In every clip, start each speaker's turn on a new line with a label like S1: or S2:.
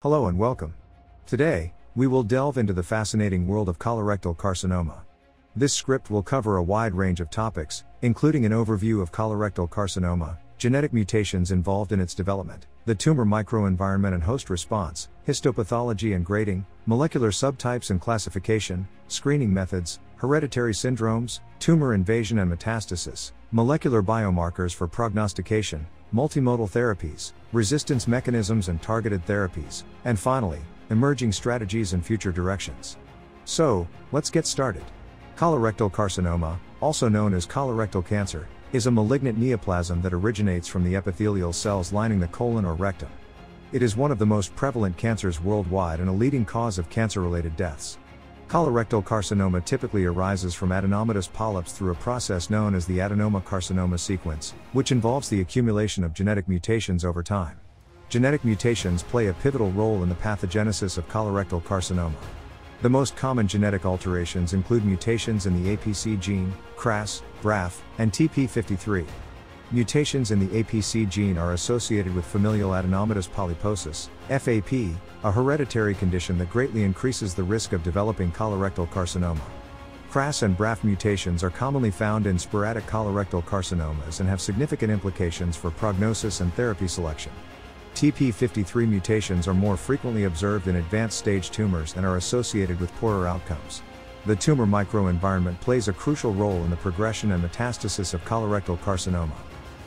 S1: Hello and welcome. Today, we will delve into the fascinating world of colorectal carcinoma. This script will cover a wide range of topics, including an overview of colorectal carcinoma, genetic mutations involved in its development, the tumor microenvironment and host response, histopathology and grading, molecular subtypes and classification, screening methods, hereditary syndromes, tumor invasion and metastasis, molecular biomarkers for prognostication, multimodal therapies, resistance mechanisms and targeted therapies, and finally, emerging strategies and future directions. So, let's get started. Colorectal carcinoma, also known as colorectal cancer, is a malignant neoplasm that originates from the epithelial cells lining the colon or rectum. It is one of the most prevalent cancers worldwide and a leading cause of cancer-related deaths. Colorectal carcinoma typically arises from adenomatous polyps through a process known as the adenoma-carcinoma sequence, which involves the accumulation of genetic mutations over time. Genetic mutations play a pivotal role in the pathogenesis of colorectal carcinoma. The most common genetic alterations include mutations in the APC gene, KRAS, BRAF, and TP53. Mutations in the APC gene are associated with familial adenomatous polyposis, FAP, a hereditary condition that greatly increases the risk of developing colorectal carcinoma. KRAS and BRAF mutations are commonly found in sporadic colorectal carcinomas and have significant implications for prognosis and therapy selection. TP53 mutations are more frequently observed in advanced stage tumors and are associated with poorer outcomes. The tumor microenvironment plays a crucial role in the progression and metastasis of colorectal carcinoma.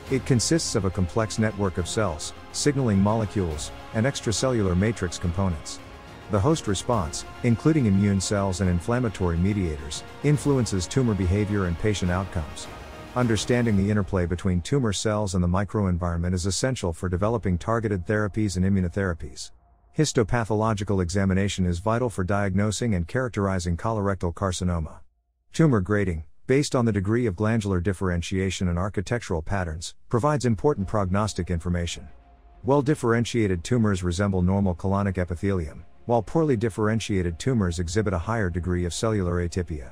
S1: It consists of a complex network of cells, signaling molecules, and extracellular matrix components. The host response, including immune cells and inflammatory mediators, influences tumor behavior and patient outcomes. Understanding the interplay between tumor cells and the microenvironment is essential for developing targeted therapies and immunotherapies. Histopathological examination is vital for diagnosing and characterizing colorectal carcinoma. Tumor grading, based on the degree of glandular differentiation and architectural patterns, provides important prognostic information. Well-differentiated tumors resemble normal colonic epithelium, while poorly differentiated tumors exhibit a higher degree of cellular atypia.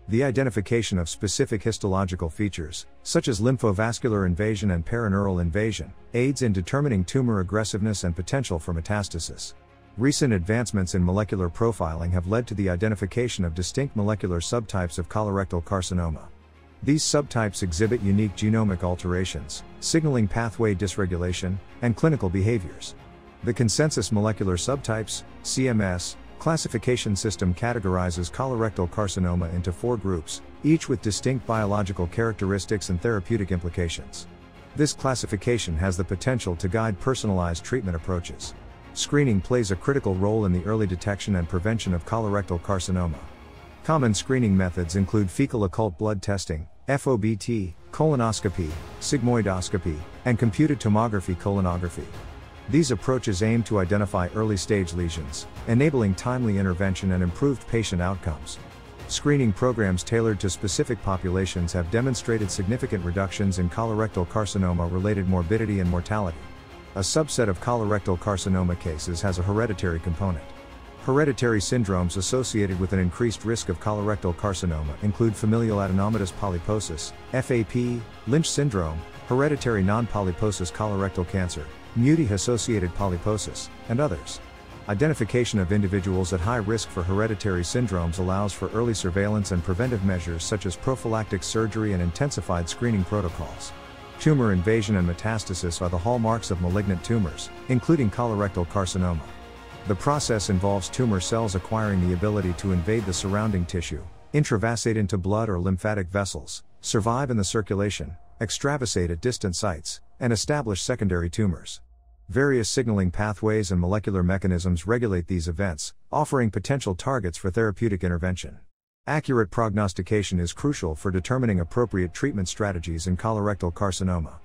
S1: The identification of specific histological features, such as lymphovascular invasion and perineural invasion, aids in determining tumor aggressiveness and potential for metastasis. Recent advancements in molecular profiling have led to the identification of distinct molecular subtypes of colorectal carcinoma. These subtypes exhibit unique genomic alterations, signaling pathway dysregulation, and clinical behaviors. The Consensus Molecular Subtypes, CMS, classification system categorizes colorectal carcinoma into 4 groups, each with distinct biological characteristics and therapeutic implications. This classification has the potential to guide personalized treatment approaches. Screening plays a critical role in the early detection and prevention of colorectal carcinoma. Common screening methods include fecal occult blood testing, FOBT, colonoscopy, sigmoidoscopy, and computed tomography colonography. These approaches aim to identify early-stage lesions, enabling timely intervention and improved patient outcomes. Screening programs tailored to specific populations have demonstrated significant reductions in colorectal carcinoma-related morbidity and mortality. A subset of colorectal carcinoma cases has a hereditary component. Hereditary syndromes associated with an increased risk of colorectal carcinoma include familial adenomatous polyposis, FAP, Lynch syndrome, hereditary non-polyposis colorectal cancer, Muti-associated polyposis, and others. Identification of individuals at high risk for hereditary syndromes allows for early surveillance and preventive measures such as prophylactic surgery and intensified screening protocols. Tumor invasion and metastasis are the hallmarks of malignant tumors, including colorectal carcinoma. The process involves tumor cells acquiring the ability to invade the surrounding tissue, intravasate into blood or lymphatic vessels, survive in the circulation, extravasate at distant sites, and establish secondary tumors. Various signaling pathways and molecular mechanisms regulate these events, offering potential targets for therapeutic intervention. Accurate prognostication is crucial for determining appropriate treatment strategies in colorectal carcinoma.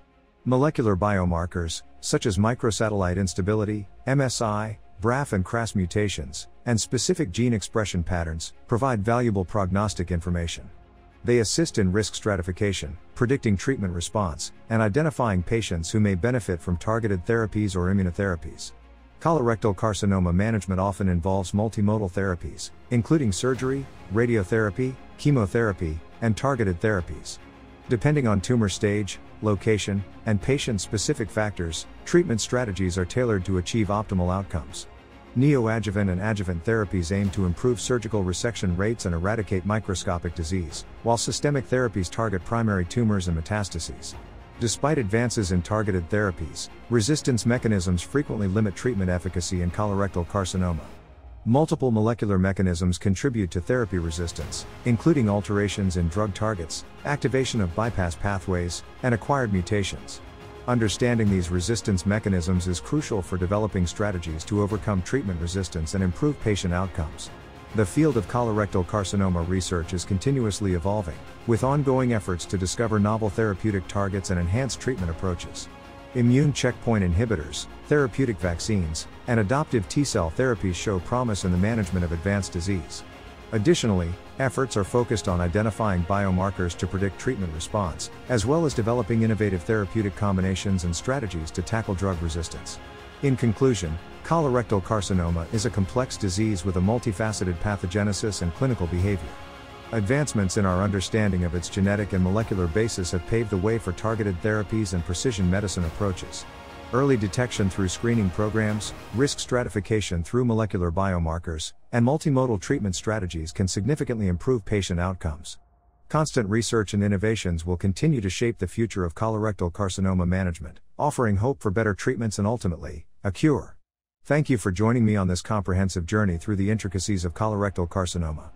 S1: Molecular biomarkers, such as microsatellite instability, MSI, BRAF and KRAS mutations, and specific gene expression patterns, provide valuable prognostic information. They assist in risk stratification, predicting treatment response, and identifying patients who may benefit from targeted therapies or immunotherapies. Colorectal carcinoma management often involves multimodal therapies, including surgery, radiotherapy, chemotherapy, and targeted therapies. Depending on tumor stage, location, and patient-specific factors, treatment strategies are tailored to achieve optimal outcomes. Neoadjuvant and adjuvant therapies aim to improve surgical resection rates and eradicate microscopic disease, while systemic therapies target primary tumors and metastases. Despite advances in targeted therapies, resistance mechanisms frequently limit treatment efficacy in colorectal carcinoma. Multiple molecular mechanisms contribute to therapy resistance, including alterations in drug targets, activation of bypass pathways, and acquired mutations. Understanding these resistance mechanisms is crucial for developing strategies to overcome treatment resistance and improve patient outcomes. The field of colorectal carcinoma research is continuously evolving, with ongoing efforts to discover novel therapeutic targets and enhance treatment approaches. Immune checkpoint inhibitors, therapeutic vaccines, and adoptive T-cell therapies show promise in the management of advanced disease. Additionally, efforts are focused on identifying biomarkers to predict treatment response, as well as developing innovative therapeutic combinations and strategies to tackle drug resistance. In conclusion, colorectal carcinoma is a complex disease with a multifaceted pathogenesis and clinical behavior. Advancements in our understanding of its genetic and molecular basis have paved the way for targeted therapies and precision medicine approaches. Early detection through screening programs, risk stratification through molecular biomarkers, and multimodal treatment strategies can significantly improve patient outcomes. Constant research and innovations will continue to shape the future of colorectal carcinoma management, offering hope for better treatments and ultimately, a cure. Thank you for joining me on this comprehensive journey through the intricacies of colorectal carcinoma.